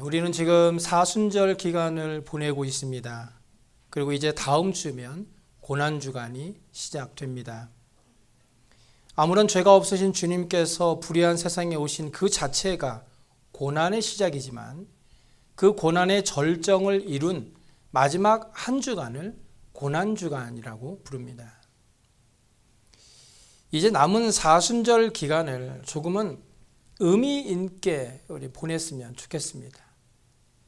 우리는 지금 사순절 기간을 보내고 있습니다. 그리고 이제 다음 주면 고난주간이 시작됩니다. 아무런 죄가 없으신 주님께서 불의한 세상에 오신 그 자체가 고난의 시작이지만 그 고난의 절정을 이룬 마지막 한 주간을 고난주간이라고 부릅니다. 이제 남은 사순절 기간을 조금은 의미 있게 우리 보냈으면 좋겠습니다.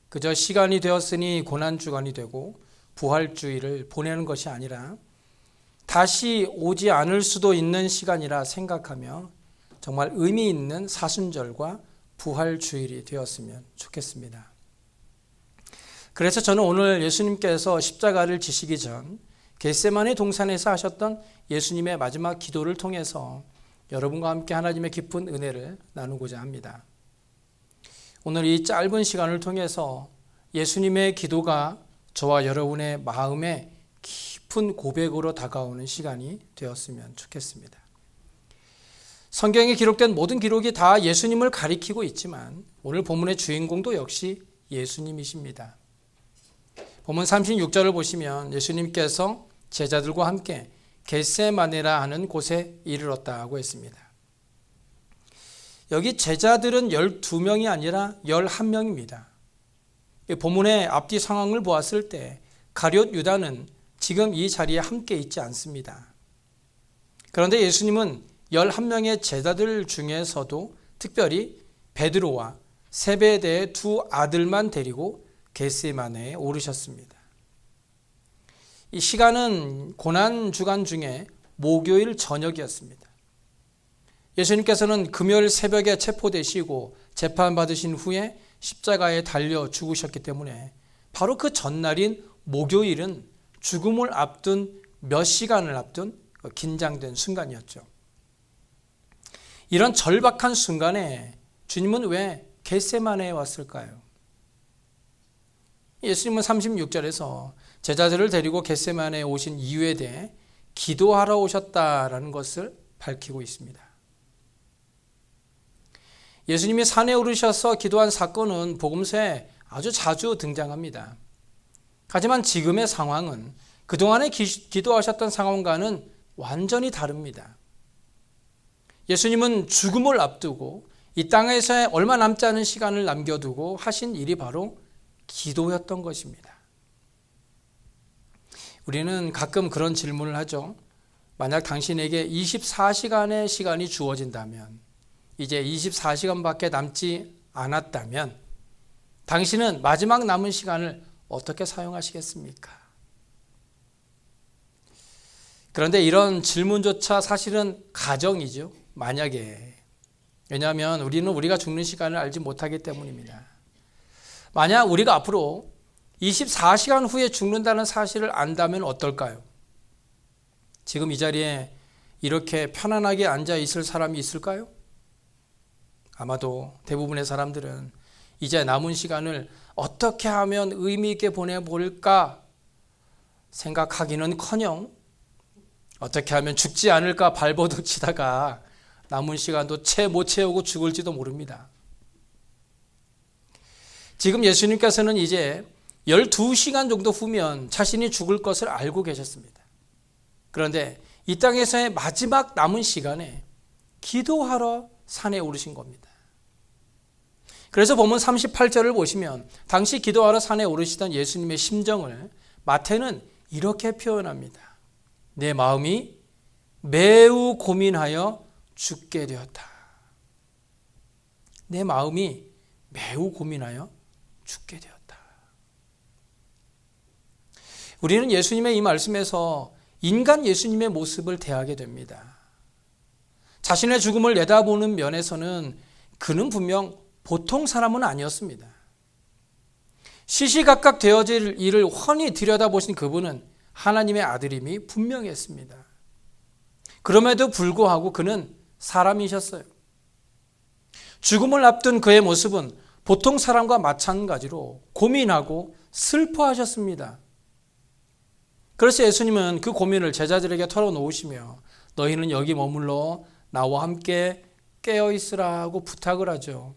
그저 시간이 되었으니 고난주간이 되고 부활주의를 보내는 것이 아니라 다시 오지 않을 수도 있는 시간이라 생각하며 정말 의미 있는 사순절과 부활주일이 되었으면 좋겠습니다. 그래서 저는 오늘 예수님께서 십자가를 지시기 전 겟세마네 동산에서 하셨던 예수님의 마지막 기도를 통해서 여러분과 함께 하나님의 깊은 은혜를 나누고자 합니다. 오늘 이 짧은 시간을 통해서 예수님의 기도가 저와 여러분의 마음에 깊은 고백으로 다가오는 시간이 되었으면 좋겠습니다. 성경에 기록된 모든 기록이 다 예수님을 가리키고 있지만 오늘 본문의 주인공도 역시 예수님이십니다. 본문 36절을 보시면 예수님께서 제자들과 함께 겟세마네라 하는 곳에 이르렀다고 했습니다. 여기 제자들은 12명이 아니라 11명입니다. 본문의 앞뒤 상황을 보았을 때 가룟 유다는 지금 이 자리에 함께 있지 않습니다. 그런데 예수님은 11명의 제자들 중에서도 특별히 베드로와 세베대의 두 아들만 데리고 겟세마네에 오르셨습니다. 이 시간은 고난주간 중에 목요일 저녁이었습니다. 예수님께서는 금요일 새벽에 체포되시고 재판받으신 후에 십자가에 달려 죽으셨기 때문에 바로 그 전날인 목요일은 죽음을 앞둔 몇 시간을 앞둔 긴장된 순간이었죠. 이런 절박한 순간에 주님은 왜 겟세마네에 왔을까요? 예수님은 36절에서 제자들을 데리고 겟세마네에 오신 이유에 대해 기도하러 오셨다라는 것을 밝히고 있습니다. 예수님이 산에 오르셔서 기도한 사건은 복음서에 아주 자주 등장합니다. 하지만 지금의 상황은 그동안에 기도하셨던 상황과는 완전히 다릅니다. 예수님은 죽음을 앞두고 이 땅에서 얼마 남지 않은 시간을 남겨두고 하신 일이 바로 기도였던 것입니다. 우리는 가끔 그런 질문을 하죠. 만약 당신에게 24시간의 시간이 주어진다면, 이제 24시간밖에 남지 않았다면 당신은 마지막 남은 시간을 어떻게 사용하시겠습니까? 그런데 이런 질문조차 사실은 가정이죠. 만약에. 왜냐하면 우리는 우리가 죽는 시간을 알지 못하기 때문입니다. 만약 우리가 앞으로 24시간 후에 죽는다는 사실을 안다면 어떨까요? 지금 이 자리에 이렇게 편안하게 앉아 있을 사람이 있을까요? 아마도 대부분의 사람들은 이제 남은 시간을 어떻게 하면 의미 있게 보내볼까 생각하기는커녕 어떻게 하면 죽지 않을까 발버둥 치다가 남은 시간도 채 못 채우고 죽을지도 모릅니다. 지금 예수님께서는 이제 12시간 정도 후면 자신이 죽을 것을 알고 계셨습니다. 그런데 이 땅에서의 마지막 남은 시간에 기도하러 산에 오르신 겁니다. 그래서 본문 38절을 보시면 당시 기도하러 산에 오르시던 예수님의 심정을 마태는 이렇게 표현합니다. 내 마음이 매우 고민하여 죽게 되었다. 내 마음이 매우 고민하여 죽게 되었다. 우리는 예수님의 이 말씀에서 인간 예수님의 모습을 대하게 됩니다. 자신의 죽음을 내다보는 면에서는 그는 분명 보통 사람은 아니었습니다. 시시각각 되어질 일을 훤히 들여다보신 그분은 하나님의 아들임이 분명했습니다. 그럼에도 불구하고 그는 사람이셨어요. 죽음을 앞둔 그의 모습은 보통 사람과 마찬가지로 고민하고 슬퍼하셨습니다. 그래서 예수님은 그 고민을 제자들에게 털어놓으시며 너희는 여기 머물러 나와 함께 깨어있으라고 부탁을 하죠.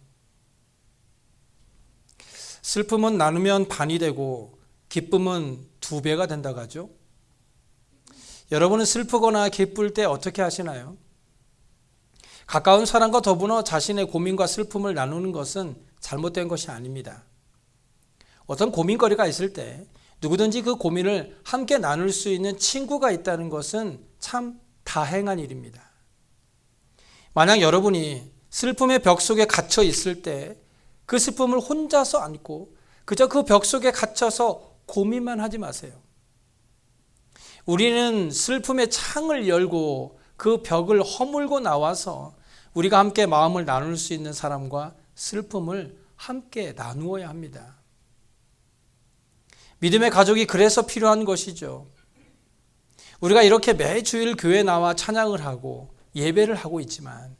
슬픔은 나누면 반이 되고 기쁨은 2배가 된다고 하죠. 여러분은 슬프거나 기쁠 때 어떻게 하시나요? 가까운 사람과 더불어 자신의 고민과 슬픔을 나누는 것은 잘못된 것이 아닙니다. 어떤 고민거리가 있을 때 누구든지 그 고민을 함께 나눌 수 있는 친구가 있다는 것은 참 다행한 일입니다. 만약 여러분이 슬픔의 벽 속에 갇혀 있을 때 그 슬픔을 혼자서 안고 그저 그 벽 속에 갇혀서 고민만 하지 마세요. 우리는 슬픔의 창을 열고 그 벽을 허물고 나와서 우리가 함께 마음을 나눌 수 있는 사람과 슬픔을 함께 나누어야 합니다. 믿음의 가족이 그래서 필요한 것이죠. 우리가 이렇게 매주일 교회에 나와 찬양을 하고 예배를 하고 있지만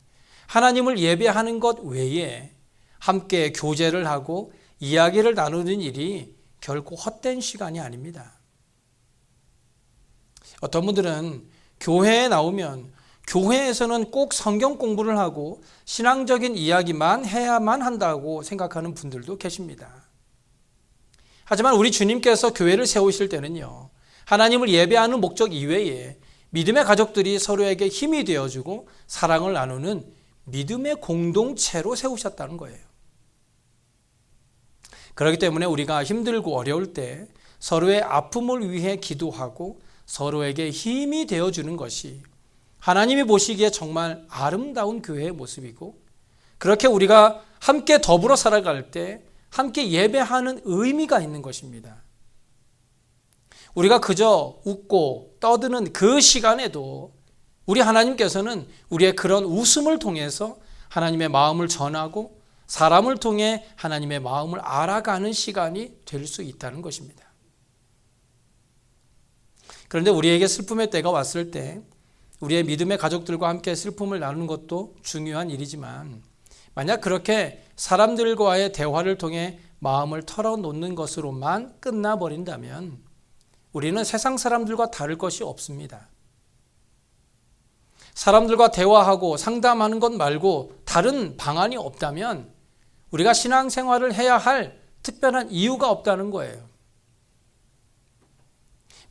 하나님을 예배하는 것 외에 함께 교제를 하고 이야기를 나누는 일이 결코 헛된 시간이 아닙니다. 어떤 분들은 교회에 나오면 교회에서는 꼭 성경 공부를 하고 신앙적인 이야기만 해야만 한다고 생각하는 분들도 계십니다. 하지만 우리 주님께서 교회를 세우실 때는요, 하나님을 예배하는 목적 이외에 믿음의 가족들이 서로에게 힘이 되어주고 사랑을 나누는 믿음의 공동체로 세우셨다는 거예요. 그렇기 때문에 우리가 힘들고 어려울 때 서로의 아픔을 위해 기도하고 서로에게 힘이 되어주는 것이 하나님이 보시기에 정말 아름다운 교회의 모습이고, 그렇게 우리가 함께 더불어 살아갈 때 함께 예배하는 의미가 있는 것입니다. 우리가 그저 웃고 떠드는 그 시간에도 우리 하나님께서는 우리의 그런 웃음을 통해서 하나님의 마음을 전하고 사람을 통해 하나님의 마음을 알아가는 시간이 될 수 있다는 것입니다. 그런데 우리에게 슬픔의 때가 왔을 때 우리의 믿음의 가족들과 함께 슬픔을 나누는 것도 중요한 일이지만, 만약 그렇게 사람들과의 대화를 통해 마음을 털어놓는 것으로만 끝나버린다면 우리는 세상 사람들과 다를 것이 없습니다. 사람들과 대화하고 상담하는 것 말고 다른 방안이 없다면 우리가 신앙생활을 해야 할 특별한 이유가 없다는 거예요.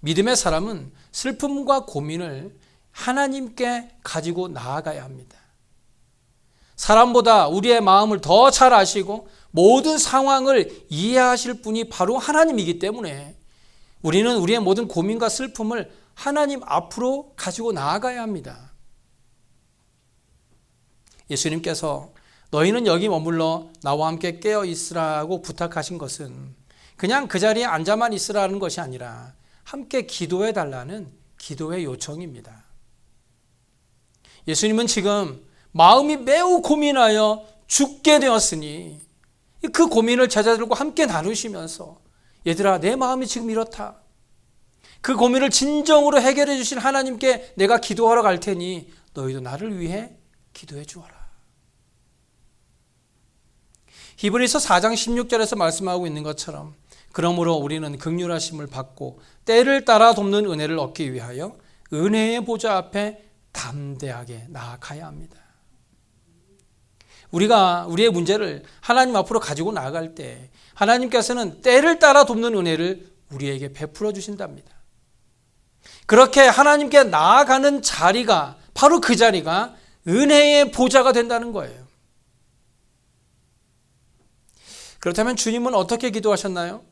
믿음의 사람은 슬픔과 고민을 하나님께 가지고 나아가야 합니다. 사람보다 우리의 마음을 더 잘 아시고 모든 상황을 이해하실 분이 바로 하나님이기 때문에 우리는 우리의 모든 고민과 슬픔을 하나님 앞으로 가지고 나아가야 합니다. 예수님께서 너희는 여기 머물러 나와 함께 깨어 있으라고 부탁하신 것은 그냥 그 자리에 앉아만 있으라는 것이 아니라 함께 기도해 달라는 기도의 요청입니다. 예수님은 지금 마음이 매우 고민하여 죽게 되었으니 그 고민을 제자들과 함께 나누시면서 얘들아, 내 마음이 지금 이렇다. 그 고민을 진정으로 해결해 주신 하나님께 내가 기도하러 갈 테니 너희도 나를 위해 기도해 주어라. 히브리서 4장 16절에서 말씀하고 있는 것처럼 그러므로 우리는 긍휼하심을 받고 때를 따라 돕는 은혜를 얻기 위하여 은혜의 보좌 앞에 담대하게 나아가야 합니다. 우리가 우리의 문제를 하나님 앞으로 가지고 나아갈 때 하나님께서는 때를 따라 돕는 은혜를 우리에게 베풀어 주신답니다. 그렇게 하나님께 나아가는 자리가, 바로 그 자리가 은혜의 보좌가 된다는 거예요. 그렇다면 주님은 어떻게 기도하셨나요?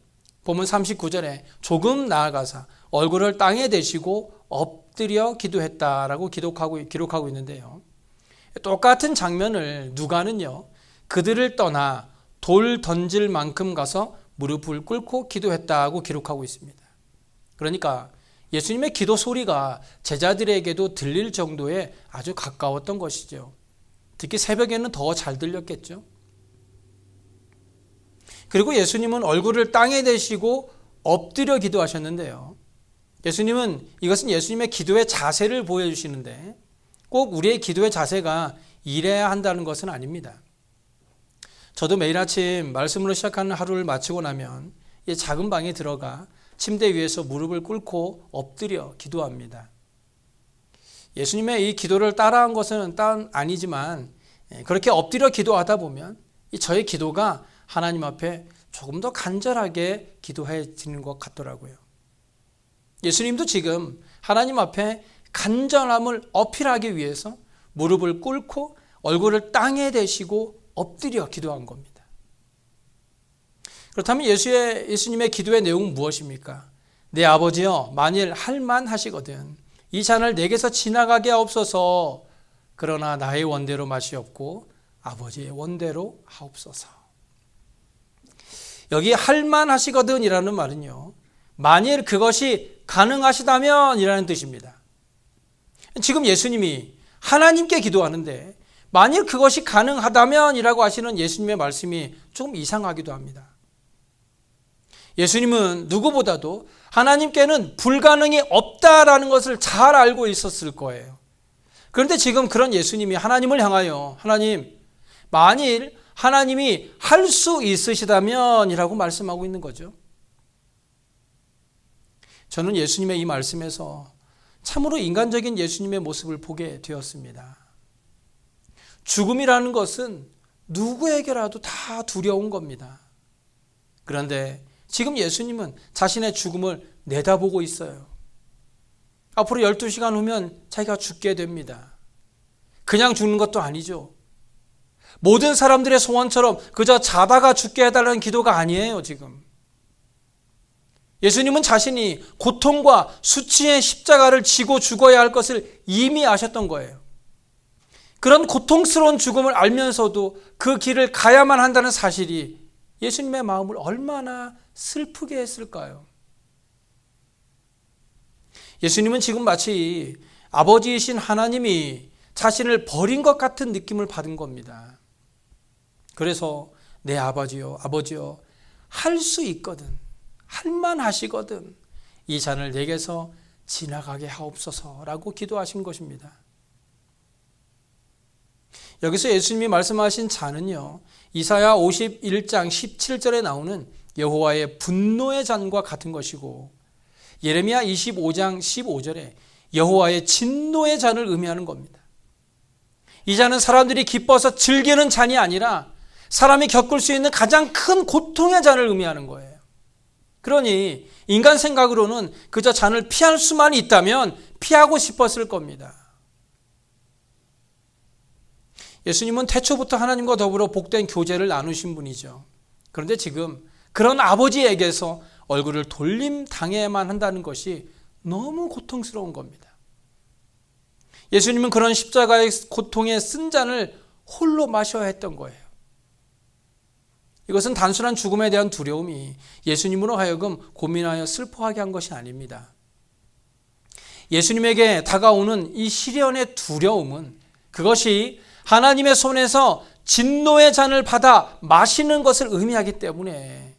본문 39절에 조금 나아가사 얼굴을 땅에 대시고 엎드려 기도했다라고 기록하고 있는데요. 똑같은 장면을 누가는요, 그들을 떠나 돌 던질 만큼 가서 무릎을 꿇고 기도했다고 기록하고 있습니다. 그러니까 예수님의 기도 소리가 제자들에게도 들릴 정도에 아주 가까웠던 것이죠. 특히 새벽에는 더 잘 들렸겠죠. 그리고 예수님은 얼굴을 땅에 대시고 엎드려 기도하셨는데요. 이것은 예수님의 기도의 자세를 보여주시는데 꼭 우리의 기도의 자세가 이래야 한다는 것은 아닙니다. 저도 매일 아침 말씀으로 시작하는 하루를 마치고 나면 이 작은 방에 들어가 침대 위에서 무릎을 꿇고 엎드려 기도합니다. 예수님의 이 기도를 따라한 것은 아니지만 그렇게 엎드려 기도하다 보면 저의 기도가 하나님 앞에 조금 더 간절하게 기도해지는 것 같더라고요. 예수님도 지금 하나님 앞에 간절함을 어필하기 위해서 무릎을 꿇고 얼굴을 땅에 대시고 엎드려 기도한 겁니다. 그렇다면 예수님의 기도의 내용은 무엇입니까? 내 아버지여, 만일 할만하시거든 이 잔을 내게서 지나가게 하옵소서. 그러나 나의 원대로 마시옵고 아버지의 원대로 하옵소서. 여기 할만하시거든 이라는 말은요, 만일 그것이 가능하시다면 이라는 뜻입니다. 지금 예수님이 하나님께 기도하는데 만일 그것이 가능하다면 이라고 하시는 예수님의 말씀이 조금 이상하기도 합니다. 예수님은 누구보다도 하나님께는 불가능이 없다라는 것을 잘 알고 있었을 거예요. 그런데 지금 그런 예수님이 하나님을 향하여 하나님, 만일 하나님이 할 수 있으시다면 이라고 말씀하고 있는 거죠. 저는 예수님의 이 말씀에서 참으로 인간적인 예수님의 모습을 보게 되었습니다. 죽음이라는 것은 누구에게라도 다 두려운 겁니다. 그런데 지금 예수님은 자신의 죽음을 내다보고 있어요. 앞으로 12시간 후면 자기가 죽게 됩니다. 그냥 죽는 것도 아니죠. 모든 사람들의 소원처럼 그저 자다가 죽게 해달라는 기도가 아니에요, 지금. 예수님은 자신이 고통과 수치의 십자가를 지고 죽어야 할 것을 이미 아셨던 거예요. 그런 고통스러운 죽음을 알면서도 그 길을 가야만 한다는 사실이 예수님의 마음을 얼마나 슬프게 했을까요? 예수님은 지금 마치 아버지이신 하나님이 자신을 버린 것 같은 느낌을 받은 겁니다. 그래서 내 아버지요, 할 수 있거든, 할만하시거든 이 잔을 내게서 지나가게 하옵소서라고 기도하신 것입니다. 여기서 예수님이 말씀하신 잔은요, 이사야 51장 17절에 나오는 여호와의 분노의 잔과 같은 것이고, 예레미야 25장 15절에 여호와의 진노의 잔을 의미하는 겁니다. 이 잔은 사람들이 기뻐서 즐기는 잔이 아니라 사람이 겪을 수 있는 가장 큰 고통의 잔을 의미하는 거예요. 그러니 인간 생각으로는 그저 잔을 피할 수만 있다면 피하고 싶었을 겁니다. 예수님은 태초부터 하나님과 더불어 복된 교제를 나누신 분이죠. 그런데 지금 그런 아버지에게서 얼굴을 돌림당해야만 한다는 것이 너무 고통스러운 겁니다. 예수님은 그런 십자가의 고통에 쓴 잔을 홀로 마셔야 했던 거예요. 이것은 단순한 죽음에 대한 두려움이 예수님으로 하여금 고민하여 슬퍼하게 한 것이 아닙니다. 예수님에게 다가오는 이 시련의 두려움은 그것이 하나님의 손에서 진노의 잔을 받아 마시는 것을 의미하기 때문에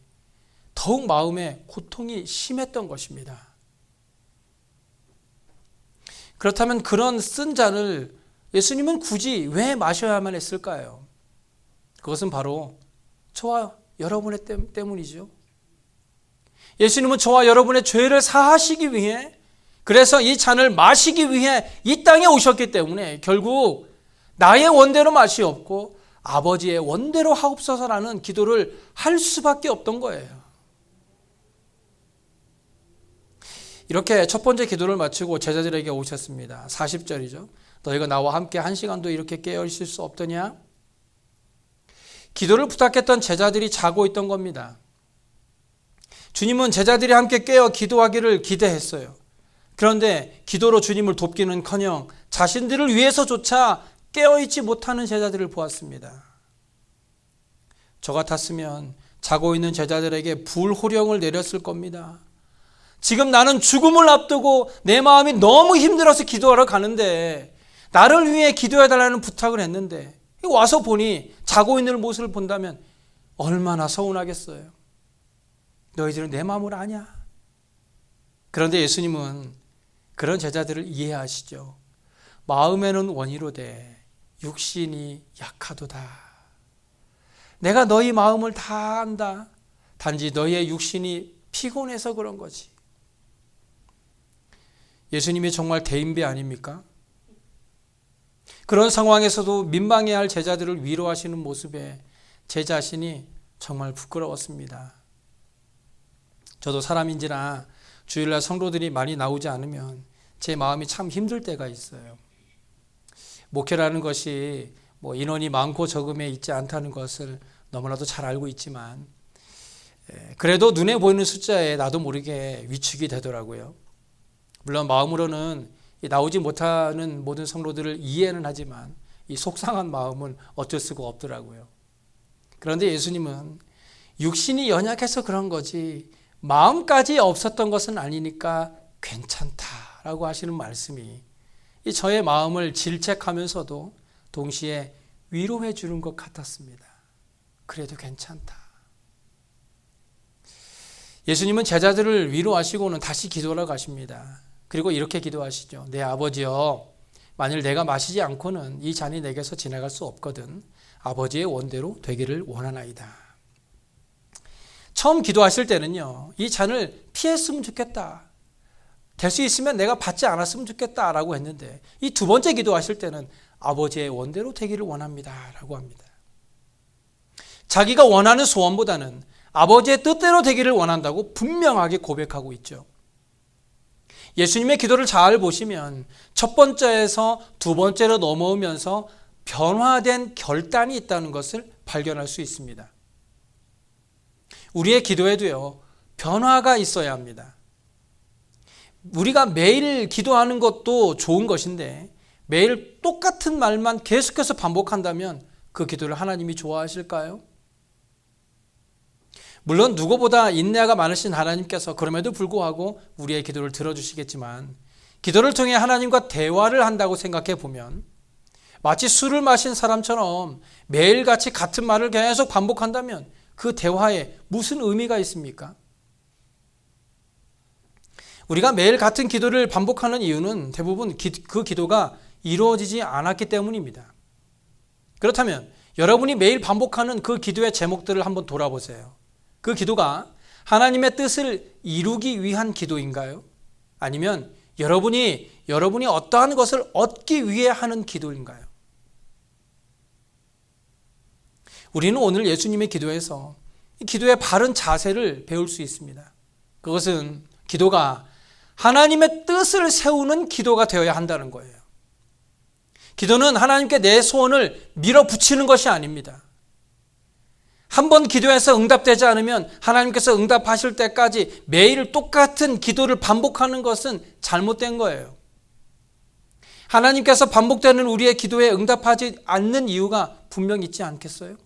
더욱 마음에 고통이 심했던 것입니다. 그렇다면 그런 쓴 잔을 예수님은 굳이 왜 마셔야만 했을까요? 그것은 바로 저와 여러분의 때문이죠. 예수님은 저와 여러분의 죄를 사하시기 위해, 그래서 이 잔을 마시기 위해 이 땅에 오셨기 때문에 결국 나의 원대로 마시옵고 아버지의 원대로 하옵소서라는 기도를 할 수밖에 없던 거예요. 이렇게 첫 번째 기도를 마치고 제자들에게 오셨습니다. 40절이죠. 너희가 나와 함께 한 시간도 이렇게 깨어 있을 수 없더냐? 기도를 부탁했던 제자들이 자고 있던 겁니다. 주님은 제자들이 함께 깨어 기도하기를 기대했어요. 그런데 기도로 주님을 돕기는커녕 자신들을 위해서조차 깨어있지 못하는 제자들을 보았습니다. 저 같았으면 자고 있는 제자들에게 불호령을 내렸을 겁니다. 지금 나는 죽음을 앞두고 내 마음이 너무 힘들어서 기도하러 가는데, 나를 위해 기도해달라는 부탁을 했는데 와서 보니 자고 있는 모습을 본다면 얼마나 서운하겠어요. 너희들은 내 마음을 아냐? 그런데 예수님은 그런 제자들을 이해하시죠. 마음에는 원이로되 육신이 약하도다. 내가 너희 마음을 다 안다. 단지 너희의 육신이 피곤해서 그런 거지. 예수님이 정말 대인배 아닙니까? 그런 상황에서도 민망해할 제자들을 위로하시는 모습에 제 자신이 정말 부끄러웠습니다. 저도 사람인지라 주일날 성도들이 많이 나오지 않으면 제 마음이 참 힘들 때가 있어요. 목회라는 것이 인원이 많고 적음에 있지 않다는 것을 너무나도 잘 알고 있지만 그래도 눈에 보이는 숫자에 나도 모르게 위축이 되더라고요. 물론 마음으로는 나오지 못하는 모든 성도들을 이해는 하지만 이 속상한 마음은 어쩔 수가 없더라고요. 그런데 예수님은 육신이 연약해서 그런 거지 마음까지 없었던 것은 아니니까 괜찮다라고 하시는 말씀이 저의 마음을 질책하면서도 동시에 위로해 주는 것 같았습니다. 그래도 괜찮다. 예수님은 제자들을 위로하시고는 다시 기도하러 가십니다. 그리고 이렇게 기도하시죠. 내 아버지여, 만일 내가 마시지 않고는 이 잔이 내게서 지나갈 수 없거든 아버지의 원대로 되기를 원하나이다. 처음 기도하실 때는요, 이 잔을 피했으면 좋겠다. 될 수 있으면 내가 받지 않았으면 좋겠다라고 했는데 이 두 번째 기도하실 때는 아버지의 원대로 되기를 원합니다라고 합니다. 자기가 원하는 소원보다는 아버지의 뜻대로 되기를 원한다고 분명하게 고백하고 있죠. 예수님의 기도를 잘 보시면 첫 번째에서 두 번째로 넘어오면서 변화된 결단이 있다는 것을 발견할 수 있습니다. 우리의 기도에도요, 변화가 있어야 합니다. 우리가 매일 기도하는 것도 좋은 것인데 매일 똑같은 말만 계속해서 반복한다면 그 기도를 하나님이 좋아하실까요? 물론 누구보다 인내가 많으신 하나님께서 그럼에도 불구하고 우리의 기도를 들어주시겠지만 기도를 통해 하나님과 대화를 한다고 생각해 보면 마치 술을 마신 사람처럼 매일같이 같은 말을 계속 반복한다면 그 대화에 무슨 의미가 있습니까? 우리가 매일 같은 기도를 반복하는 이유는 대부분 그 기도가 이루어지지 않았기 때문입니다. 그렇다면 여러분이 매일 반복하는 그 기도의 제목들을 한번 돌아보세요. 그 기도가 하나님의 뜻을 이루기 위한 기도인가요? 아니면 여러분이 어떠한 것을 얻기 위해 하는 기도인가요? 우리는 오늘 예수님의 기도에서 이 기도의 바른 자세를 배울 수 있습니다. 그것은 기도가 하나님의 뜻을 세우는 기도가 되어야 한다는 거예요. 기도는 하나님께 내 소원을 밀어붙이는 것이 아닙니다. 한 번 기도해서 응답되지 않으면 하나님께서 응답하실 때까지 매일 똑같은 기도를 반복하는 것은 잘못된 거예요. 하나님께서 반복되는 우리의 기도에 응답하지 않는 이유가 분명히 있지 않겠어요?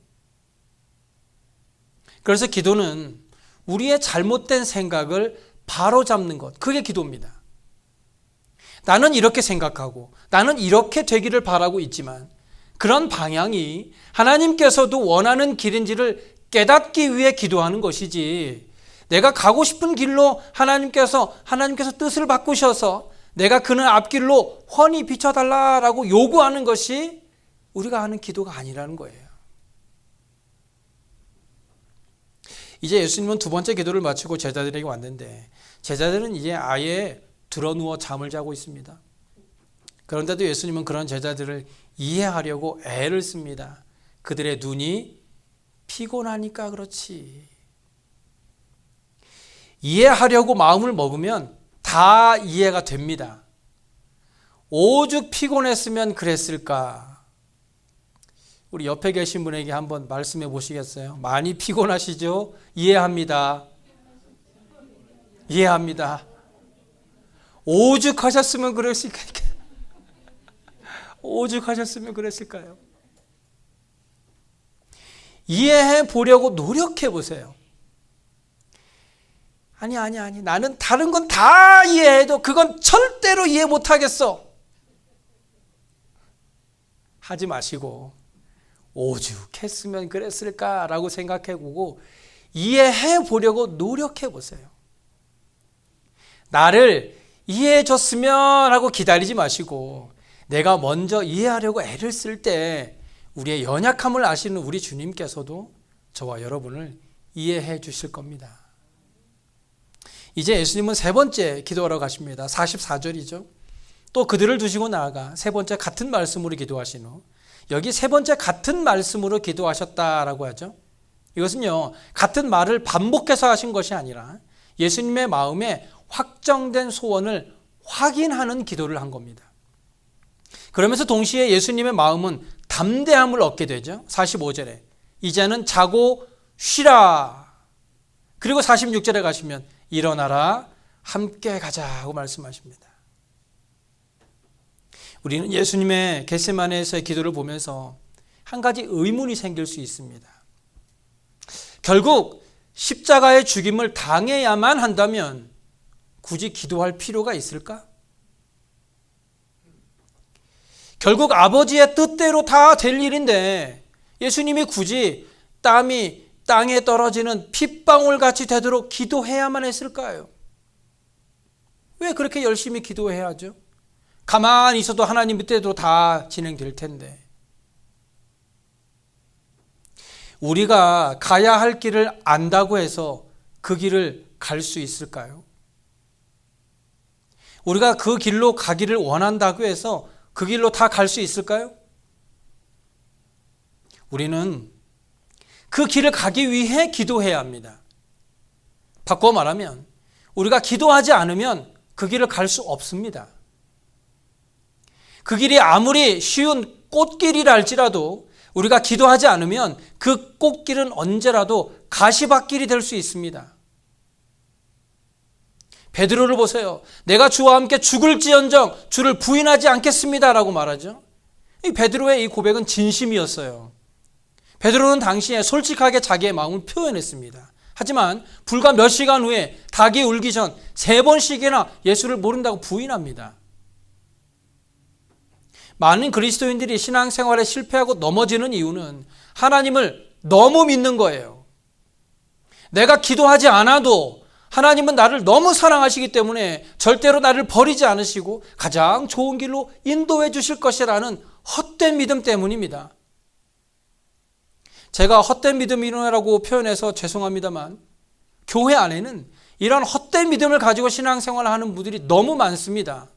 그래서 기도는 우리의 잘못된 생각을 바로잡는 것, 그게 기도입니다. 나는 이렇게 생각하고 나는 이렇게 되기를 바라고 있지만 그런 방향이 하나님께서도 원하는 길인지를 깨닫기 위해 기도하는 것이지, 내가 가고 싶은 길로 하나님께서 뜻을 바꾸셔서 내가 그는 앞길로 훤히 비춰달라라고 요구하는 것이 우리가 하는 기도가 아니라는 거예요. 이제 예수님은 두 번째 기도를 마치고 제자들에게 왔는데 제자들은 이제 아예 드러누워 잠을 자고 있습니다. 그런데도 예수님은 그런 제자들을 이해하려고 애를 씁니다. 그들의 눈이 피곤하니까 그렇지. 이해하려고 마음을 먹으면 다 이해가 됩니다. 오죽 피곤했으면 그랬을까. 우리 옆에 계신 분에게 한번 말씀해 보시겠어요? 많이 피곤하시죠? 이해합니다. 이해합니다. 오죽하셨으면 그랬을까요? 오죽하셨으면 그랬을까요? 이해해 보려고 노력해 보세요. 아니. 나는 다른 건 다 이해해도 그건 절대로 이해 못하겠어. 하지 마시고 오죽했으면 그랬을까라고 생각해 보고 이해해 보려고 노력해 보세요. 나를 이해해 줬으면 하고 기다리지 마시고 내가 먼저 이해하려고 애를 쓸 때 우리의 연약함을 아시는 우리 주님께서도 저와 여러분을 이해해 주실 겁니다. 이제 예수님은 세 번째 기도하러 가십니다. 44절이죠. 또 그들을 두시고 나아가 세 번째 같은 말씀으로 기도하신 후, 여기 세 번째 같은 말씀으로 기도하셨다라고 하죠. 이것은요, 같은 말을 반복해서 하신 것이 아니라 예수님의 마음에 확정된 소원을 확인하는 기도를 한 겁니다. 그러면서 동시에 예수님의 마음은 담대함을 얻게 되죠. 45절에 이제는 자고 쉬라. 그리고 46절에 가시면 일어나라 함께 가자고 말씀하십니다. 우리는 예수님의 겟세마네에서의 기도를 보면서 한 가지 의문이 생길 수 있습니다. 결국 십자가의 죽임을 당해야만 한다면 굳이 기도할 필요가 있을까? 결국 아버지의 뜻대로 다 될 일인데 예수님이 굳이 땀이 땅에 떨어지는 핏방울같이 되도록 기도해야만 했을까요? 왜 그렇게 열심히 기도해야 하죠? 가만히 있어도 하나님 뜻대로 다 진행될 텐데. 우리가 가야 할 길을 안다고 해서 그 길을 갈 수 있을까요? 우리가 그 길로 가기를 원한다고 해서 그 길로 다 갈 수 있을까요? 우리는 그 길을 가기 위해 기도해야 합니다. 바꿔 말하면 우리가 기도하지 않으면 그 길을 갈 수 없습니다. 그 길이 아무리 쉬운 꽃길이라 할지라도 우리가 기도하지 않으면 그 꽃길은 언제라도 가시밭길이 될 수 있습니다. 베드로를 보세요. 내가 주와 함께 죽을지언정 주를 부인하지 않겠습니다라고 말하죠. 이 베드로의 이 고백은 진심이었어요. 베드로는 당시에 솔직하게 자기의 마음을 표현했습니다. 하지만 불과 몇 시간 후에 닭이 울기 전 3번씩이나 예수를 모른다고 부인합니다. 많은 그리스도인들이 신앙생활에 실패하고 넘어지는 이유는 하나님을 너무 믿는 거예요. 내가 기도하지 않아도 하나님은 나를 너무 사랑하시기 때문에 절대로 나를 버리지 않으시고 가장 좋은 길로 인도해 주실 것이라는 헛된 믿음 때문입니다. 제가 헛된 믿음이라고 표현해서 죄송합니다만 교회 안에는 이런 헛된 믿음을 가지고 신앙생활을 하는 분들이 너무 많습니다.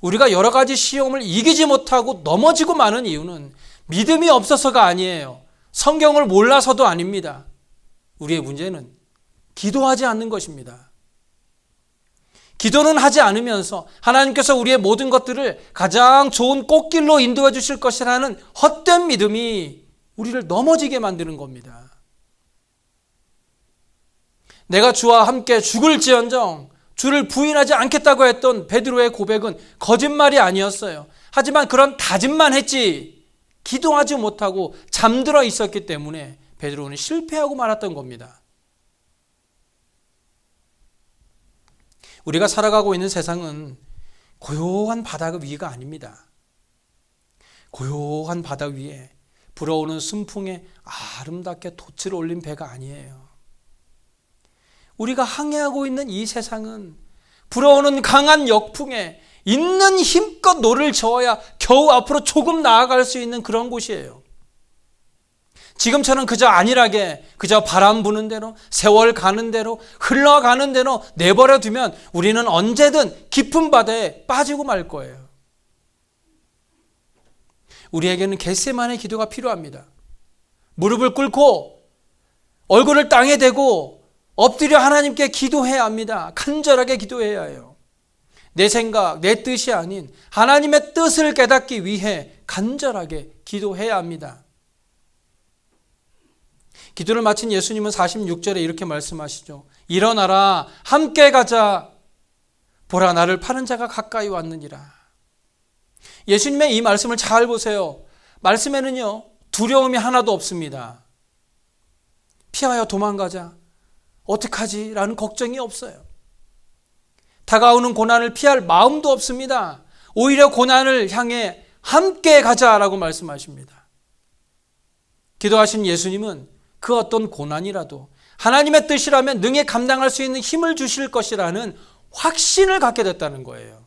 우리가 여러 가지 시험을 이기지 못하고 넘어지고 마는 이유는 믿음이 없어서가 아니에요. 성경을 몰라서도 아닙니다. 우리의 문제는 기도하지 않는 것입니다. 기도는 하지 않으면서 하나님께서 우리의 모든 것들을 가장 좋은 꽃길로 인도해 주실 것이라는 헛된 믿음이 우리를 넘어지게 만드는 겁니다. 내가 주와 함께 죽을지언정 주를 부인하지 않겠다고 했던 베드로의 고백은 거짓말이 아니었어요. 하지만 그런 다짐만 했지 기도하지 못하고 잠들어 있었기 때문에 베드로는 실패하고 말았던 겁니다. 우리가 살아가고 있는 세상은 고요한 바다 위가 아닙니다. 고요한 바다 위에 불어오는 순풍에 아름답게 돛을 올린 배가 아니에요. 우리가 항해하고 있는 이 세상은 불어오는 강한 역풍에 있는 힘껏 노를 저어야 겨우 앞으로 조금 나아갈 수 있는 그런 곳이에요. 지금처럼 그저 안일하게 그저 바람 부는 대로 세월 가는 대로 흘러가는 대로 내버려 두면 우리는 언제든 깊은 바다에 빠지고 말 거예요. 우리에게는 겟세마네 기도가 필요합니다. 무릎을 꿇고 얼굴을 땅에 대고 엎드려 하나님께 기도해야 합니다. 간절하게 기도해야 해요. 내 생각, 내 뜻이 아닌 하나님의 뜻을 깨닫기 위해 간절하게 기도해야 합니다. 기도를 마친 예수님은 46절에 이렇게 말씀하시죠. 일어나라 함께 가자. 보라 나를 파는 자가 가까이 왔느니라. 예수님의 이 말씀을 잘 보세요. 말씀에는요 두려움이 하나도 없습니다. 피하여 도망가자. 어떡하지? 라는 걱정이 없어요. 다가오는 고난을 피할 마음도 없습니다. 오히려 고난을 향해 함께 가자라고 말씀하십니다. 기도하신 예수님은 그 어떤 고난이라도 하나님의 뜻이라면 능히 감당할 수 있는 힘을 주실 것이라는 확신을 갖게 됐다는 거예요.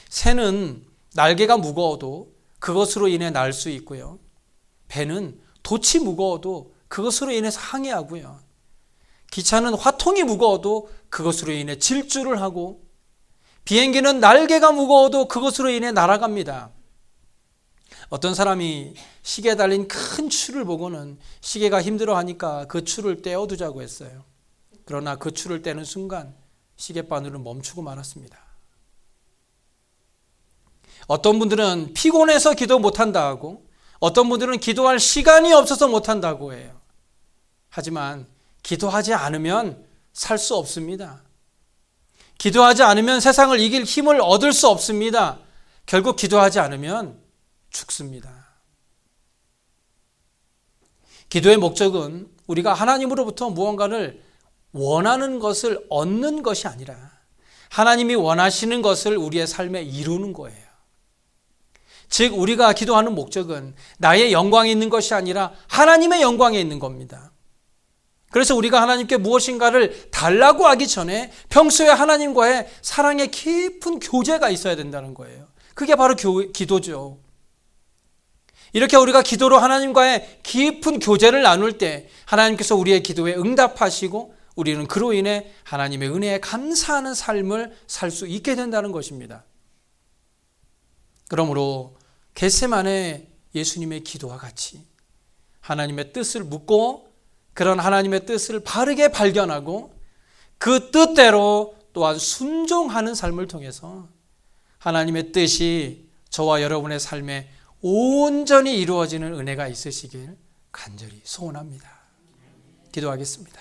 새는 날개가 무거워도 그것으로 인해 날 수 있고요. 배는 돛이 무거워도 그것으로 인해서 항해하고요. 기차는 화통이 무거워도 그것으로 인해 질주를 하고 비행기는 날개가 무거워도 그것으로 인해 날아갑니다. 어떤 사람이 시계에 달린 큰 줄을 보고는 시계가 힘들어하니까 그 줄을 떼어두자고 했어요. 그러나 그 줄을 떼는 순간 시계바늘은 멈추고 말았습니다. 어떤 분들은 피곤해서 기도 못한다 하고 어떤 분들은 기도할 시간이 없어서 못한다고 해요. 하지만 기도하지 않으면 살 수 없습니다. 기도하지 않으면 세상을 이길 힘을 얻을 수 없습니다. 결국 기도하지 않으면 죽습니다. 기도의 목적은 우리가 하나님으로부터 무언가를 원하는 것을 얻는 것이 아니라 하나님이 원하시는 것을 우리의 삶에 이루는 거예요. 즉 우리가 기도하는 목적은 나의 영광이 있는 것이 아니라 하나님의 영광에 있는 겁니다. 그래서 우리가 하나님께 무엇인가를 달라고 하기 전에 평소에 하나님과의 사랑의 깊은 교제가 있어야 된다는 거예요. 그게 바로 기도죠. 이렇게 우리가 기도로 하나님과의 깊은 교제를 나눌 때 하나님께서 우리의 기도에 응답하시고 우리는 그로 인해 하나님의 은혜에 감사하는 삶을 살 수 있게 된다는 것입니다. 그러므로 겟세마네 예수님의 기도와 같이 하나님의 뜻을 묻고 그런 하나님의 뜻을 바르게 발견하고 그 뜻대로 또한 순종하는 삶을 통해서 하나님의 뜻이 저와 여러분의 삶에 온전히 이루어지는 은혜가 있으시길 간절히 소원합니다. 기도하겠습니다.